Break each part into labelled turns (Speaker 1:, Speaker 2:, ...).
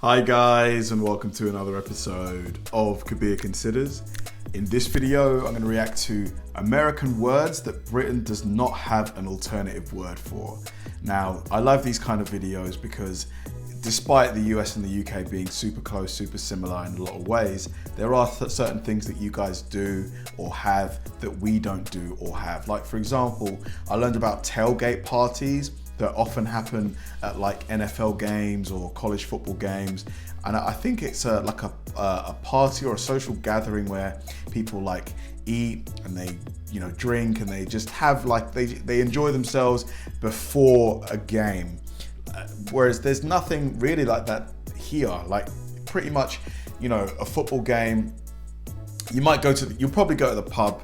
Speaker 1: Hi guys, and welcome to another episode of Kabir Considers. In this video, I'm going to react to American words that Britain does not have an alternative word for. Now, I love these kind of videos because despite the US and the UK being super close, super similar in a lot of ways, there are certain things that you guys do or have that we don't do or have. Like for example, I learned about tailgate parties that often happen at like NFL games or college football games, and I think it's like a party or a social gathering where people like eat and they drink and they just have like they enjoy themselves before a game. Whereas there's nothing really like that here. Like pretty much, a football game, you'll probably go to the pub,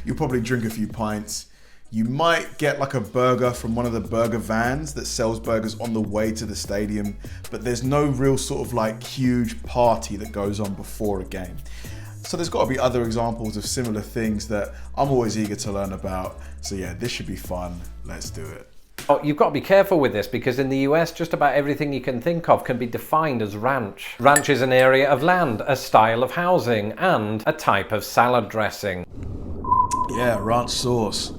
Speaker 1: you'll probably drink a few pints. You might get like a burger from one of the burger vans that sells burgers on the way to the stadium, but there's no real sort of like huge party that goes on before a game. So there's got to be other examples of similar things that I'm always eager to learn about. So yeah, this should be fun. Let's do it.
Speaker 2: Oh, you've got to be careful with this because in the US, just about everything you can think of can be defined as ranch. Ranch is an area of land, a style of housing, and a type of salad dressing.
Speaker 1: Yeah, ranch sauce.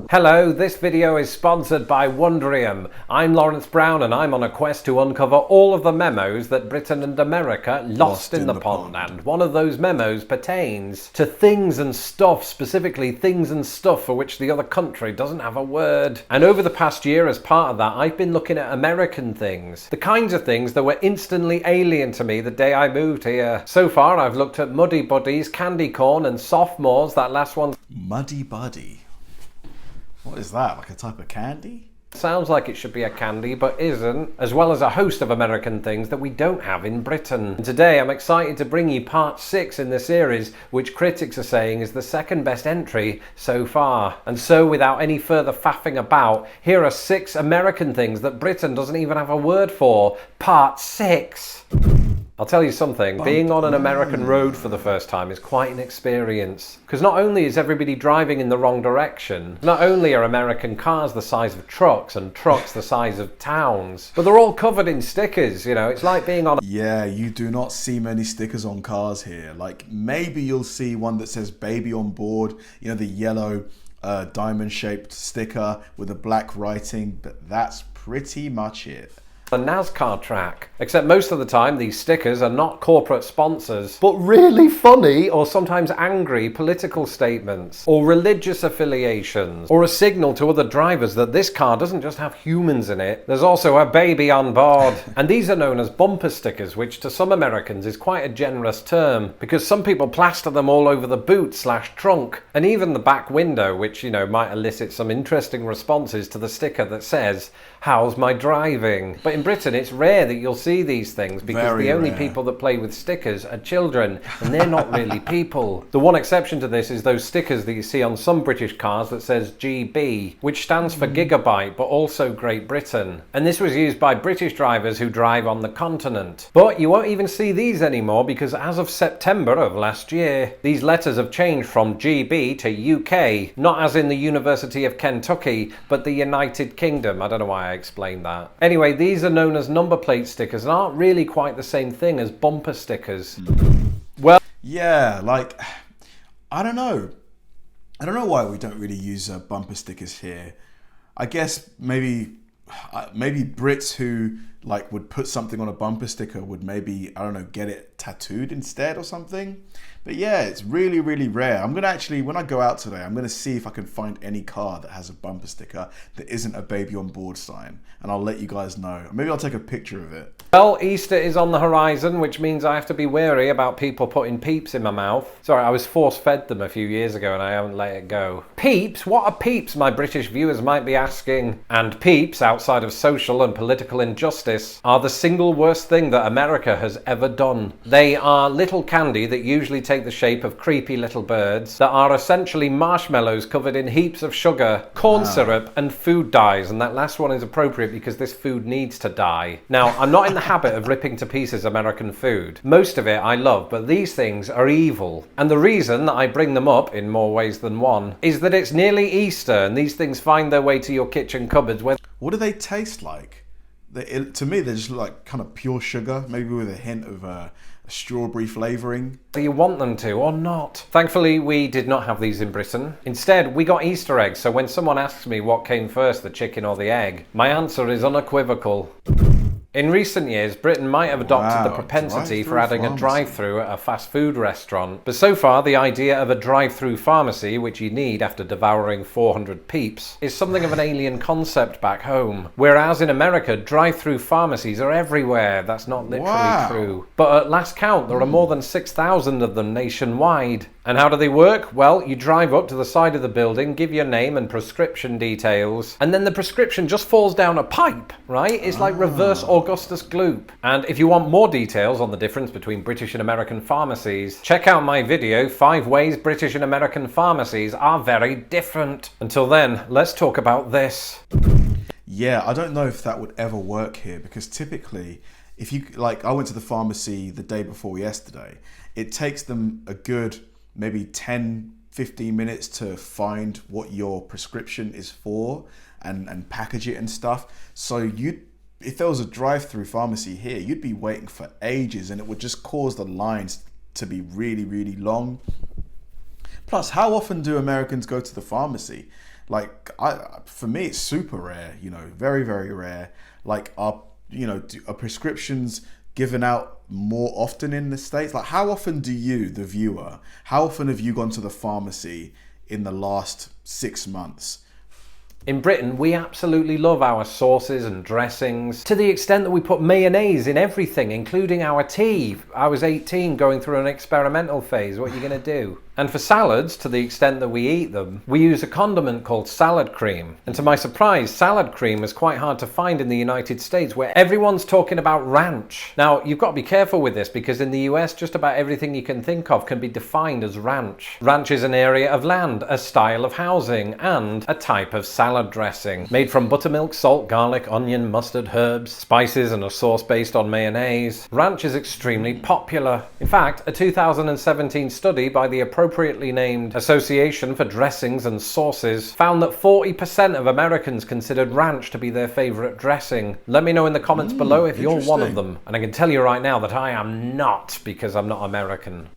Speaker 2: Hello, this video is sponsored by Wondrium. I'm Lawrence Brown and I'm on a quest to uncover all of the memos that Britain and America lost in the pond. And one of those memos pertains to things and stuff, specifically things and stuff for which the other country doesn't have a word. And over the past year, as part of that, I've been looking at American things. The kinds of things that were instantly alien to me the day I moved here. So far, I've looked at Muddy Buddies, Candy Corn and Sophomores. That last one.
Speaker 1: Muddy Buddy. What is that, like a type of candy?
Speaker 2: Sounds like it should be a candy, but isn't, as well as a host of American things that we don't have in Britain. And today I'm excited to bring you part 6 in the series, which critics are saying is the second best entry so far. And so without any further faffing about, here are 6 American things that Britain doesn't even have a word for. Part 6. I'll tell you something, being on an American road for the first time is quite an experience. Because not only is everybody driving in the wrong direction, not only are American cars the size of trucks and trucks the size of towns, but they're all covered in stickers, it's like being on...
Speaker 1: Yeah, you do not see many stickers on cars here. Like maybe you'll see one that says baby on board, the yellow diamond-shaped sticker with the black writing, but that's pretty much it.
Speaker 2: A NASCAR track, except most of the time these stickers are not corporate sponsors, but really funny or sometimes angry political statements or religious affiliations or a signal to other drivers that this car doesn't just have humans in it, there's also a baby on board. And these are known as bumper stickers, which to some Americans is quite a generous term because some people plaster them all over the boot/trunk and even the back window, which might elicit some interesting responses to the sticker that says, "How's my driving?" But in Britain, it's rare that you'll see these things because the only people that play with stickers are children, and they're not really people. The one exception to this is those stickers that you see on some British cars that says GB, which stands for gigabyte, but also Great Britain. And this was used by British drivers who drive on the continent. But you won't even see these anymore because as of September of last year, these letters have changed from GB to UK, not as in the University of Kentucky, but the United Kingdom. I don't know why I explained that. Anyway, these are known as number plate stickers and aren't really quite the same thing as bumper stickers. Well,
Speaker 1: yeah, like I don't know why we don't really use bumper stickers here. I guess maybe Brits who like would put something on a bumper sticker would maybe, I don't know, get it tattooed instead or something. But yeah, it's really, really rare. I'm gonna actually, when I go out today, I'm gonna see if I can find any car that has a bumper sticker that isn't a baby on board sign, and I'll let you guys know. Maybe I'll take a picture of it.
Speaker 2: Well, Easter is on the horizon, which means I have to be wary about people putting peeps in my mouth. Sorry, I was force-fed them a few years ago and I haven't let it go. Peeps? What are peeps, my British viewers might be asking? And peeps, outside of social and political injustice, are the single worst thing that America has ever done. They are little candy that usually take the shape of creepy little birds that are essentially marshmallows covered in heaps of sugar, corn syrup and food dyes, and that last one is appropriate because this food needs to die. Now, I'm not in the habit of ripping to pieces American food. Most of it I love, but these things are evil. And the reason that I bring them up in more ways than one is that it's nearly Easter and these things find their way to your kitchen cupboards where...
Speaker 1: What do they taste like? To me, they just look like kind of pure sugar, maybe with a hint of a strawberry flavouring.
Speaker 2: Do you want them to or not? Thankfully, we did not have these in Britain. Instead, we got Easter eggs, so when someone asks me what came first, the chicken or the egg, my answer is unequivocal. In recent years, Britain might have adopted the propensity for adding a drive-through at a fast food restaurant, but so far the idea of a drive-through pharmacy, which you need after devouring 400 peeps, is something of an alien concept back home. Whereas in America, drive-through pharmacies are everywhere. That's not literally true. But at last count, there are more than 6,000 of them nationwide. And how do they work? Well, you drive up to the side of the building, give your name and prescription details, and then the prescription just falls down a pipe, right? It's like reverse Augustus Gloop. And if you want more details on the difference between British and American pharmacies, check out my video, 5 Ways British and American Pharmacies Are Very Different. Until then, let's talk about this.
Speaker 1: Yeah, I don't know if that would ever work here, because typically, if you, like, I went to the pharmacy the day before yesterday, it takes them a good maybe 10-15 minutes to find what your prescription is for and package it and stuff. So if there was a drive-through pharmacy here, you'd be waiting for ages, and it would just cause the lines to be really, really long. Plus, how often do Americans go to the pharmacy? Like, for me, it's super rare, very, very rare. Like, are prescriptions given out more often in the States? Like, how often do you, the viewer, how often have you gone to the pharmacy in the last 6 months?
Speaker 2: In Britain, we absolutely love our sauces and dressings, to the extent that we put mayonnaise in everything, including our tea. I was 18 going through an experimental phase. What are you going to do? And for salads, to the extent that we eat them, we use a condiment called salad cream. And to my surprise, salad cream is quite hard to find in the United States, where everyone's talking about ranch. Now, you've got to be careful with this, because in the US, just about everything you can think of can be defined as ranch. Ranch is an area of land, a style of housing, and a type of salad dressing, made from buttermilk, salt, garlic, onion, mustard, herbs, spices, and a sauce based on mayonnaise. Ranch is extremely popular. In fact, a 2017 study by the appropriately named Association for Dressings and Sauces found that 40% of Americans considered ranch to be their favourite dressing. Let me know in the comments below if you're one of them. And I can tell you right now that I am not, because I'm not American.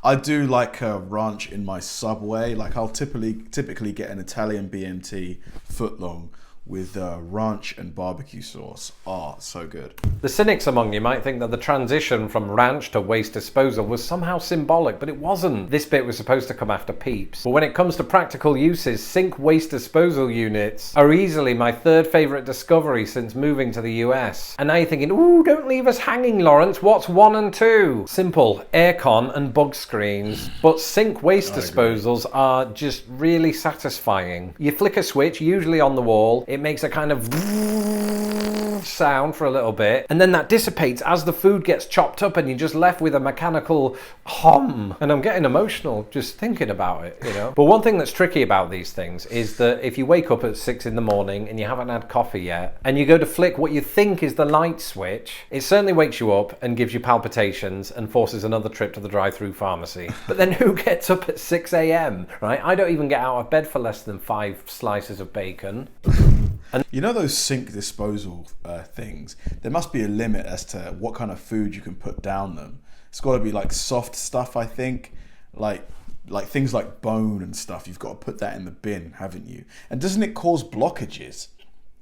Speaker 1: I do like ranch in my Subway. Like, I'll typically get an Italian BMT footlong with ranch and barbecue sauce. Oh, so good.
Speaker 2: The cynics among you might think that the transition from ranch to waste disposal was somehow symbolic, but it wasn't. This bit was supposed to come after Peeps. But when it comes to practical uses, sink waste disposal units are easily my third favourite discovery since moving to the US. And now you're thinking, ooh, don't leave us hanging, Lawrence. What's 1 and 2? Simple, aircon and bug screens. But sink waste disposals are just really satisfying. You flick a switch, usually on the wall, it makes a kind of sound for a little bit, and then that dissipates as the food gets chopped up, and you're just left with a mechanical hum. And I'm getting emotional just thinking about it, But one thing that's tricky about these things is that if you wake up at 6 in the morning and you haven't had coffee yet, and you go to flick what you think is the light switch, it certainly wakes you up and gives you palpitations and forces another trip to the drive-through pharmacy. But then who gets up at 6 a.m., right? I don't even get out of bed for less than 5 slices of bacon.
Speaker 1: And those sink disposal things, there must be a limit as to what kind of food you can put down them. It's got to be like soft stuff, I think, like things like bone and stuff. You've got to put that in the bin, haven't you? And doesn't it cause blockages?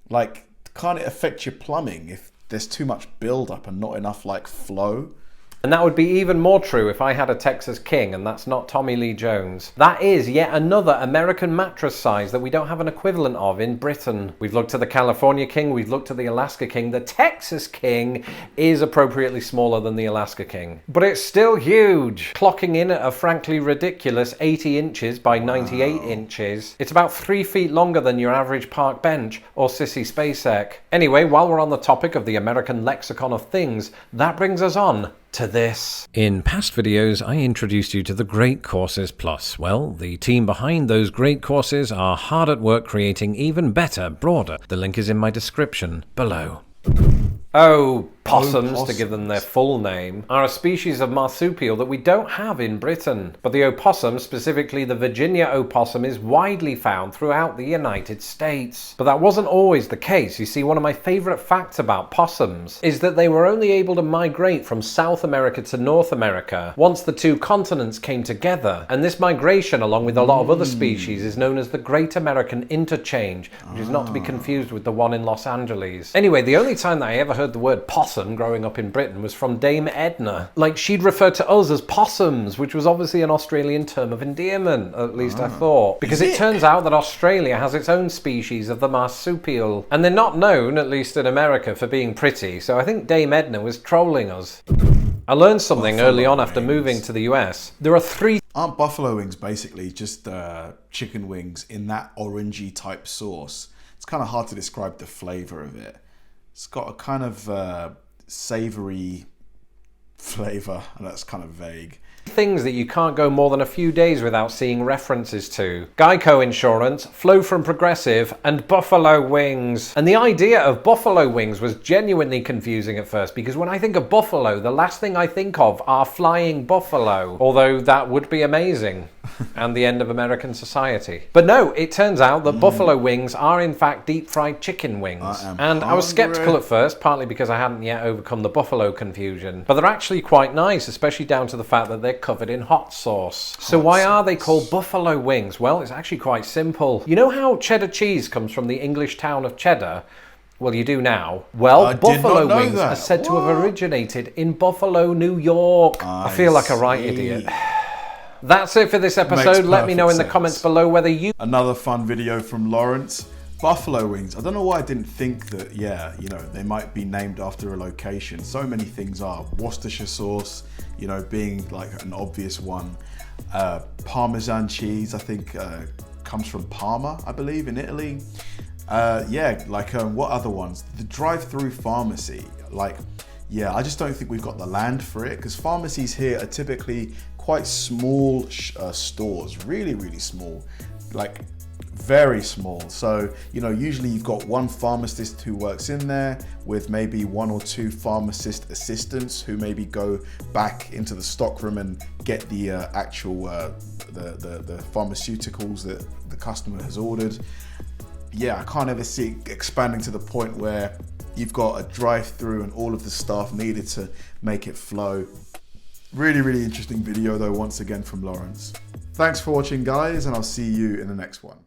Speaker 1: Like, can't it affect your plumbing if there's too much build-up and not enough flow?
Speaker 2: And that would be even more true if I had a Texas King, and that's not Tommy Lee Jones. That is yet another American mattress size that we don't have an equivalent of in Britain. We've looked to the California King, we've looked to the Alaska King. The Texas King is appropriately smaller than the Alaska King, but it's still huge, clocking in at a frankly ridiculous 80 inches by 98 inches. It's about 3 feet longer than your average park bench or Sissy Spacek. Anyway, while we're on the topic of the American lexicon of things, that brings us on to this. In past videos, I introduced you to the Great Courses Plus. Well, the team behind those great courses are hard at work creating even better, broader. The link is in my description below. Oh, Opossums, to give them their full name, are a species of marsupial that we don't have in Britain. But the opossum, specifically the Virginia opossum, is widely found throughout the United States. But that wasn't always the case. You see, one of my favourite facts about possums is that they were only able to migrate from South America to North America once the two continents came together. And this migration, along with a lot of other species, is known as the Great American Interchange, which is not to be confused with the one in Los Angeles. Anyway, the only time that I ever heard the word possum growing up in Britain was from Dame Edna. Like, she'd refer to us as possums, which was obviously an Australian term of endearment, at least I thought. Because it turns out that Australia has its own species of the marsupial. And they're not known, at least in America, for being pretty, so I think Dame Edna was trolling us. I learned something early on after moving to the US. There are three...
Speaker 1: Aren't buffalo wings basically just chicken wings in that orangey type sauce? It's kind of hard to describe the flavour of it. It's got a kind of savoury flavour, and that's kind of vague.
Speaker 2: Things that you can't go more than a few days without seeing references to: Geico Insurance, Flow from Progressive, and buffalo wings. And the idea of buffalo wings was genuinely confusing at first, because when I think of buffalo, the last thing I think of are flying buffalo, although that would be amazing and the end of American society. But no, it turns out that buffalo wings are in fact deep fried chicken wings. And I was skeptical at first, partly because I hadn't yet overcome the buffalo confusion, but they're actually quite nice, especially down to the fact that they're covered in hot sauce. So why are they called buffalo wings? Well, it's actually quite simple. You know how cheddar cheese comes from the English town of Cheddar? Well, you do now. Well, buffalo wings are said to have originated in Buffalo, New York. I feel like a right idiot. That's it for this episode. Let me know in the comments below whether you...
Speaker 1: Another fun video from Lawrence. Buffalo wings. I don't know why I didn't think that, yeah, you know, they might be named after a location. So many things are. Worcestershire sauce, you know, being like an obvious one. Parmesan cheese, I think, comes from Parma, I believe, in Italy. Yeah, like what other ones? The drive-through pharmacy. Like, yeah, I just don't think we've got the land for it, because pharmacies here are typically quite small stores, really, really small, like very small. So, you know, usually you've got one pharmacist who works in there with maybe one or two pharmacist assistants who maybe go back into the stockroom and get the actual the pharmaceuticals that the customer has ordered. Yeah, I can't ever see it expanding to the point where you've got a drive-through and all of the staff needed to make it flow. Really, really interesting video though, once again from Lawrence. Thanks for watching, guys, and I'll see you in the next one.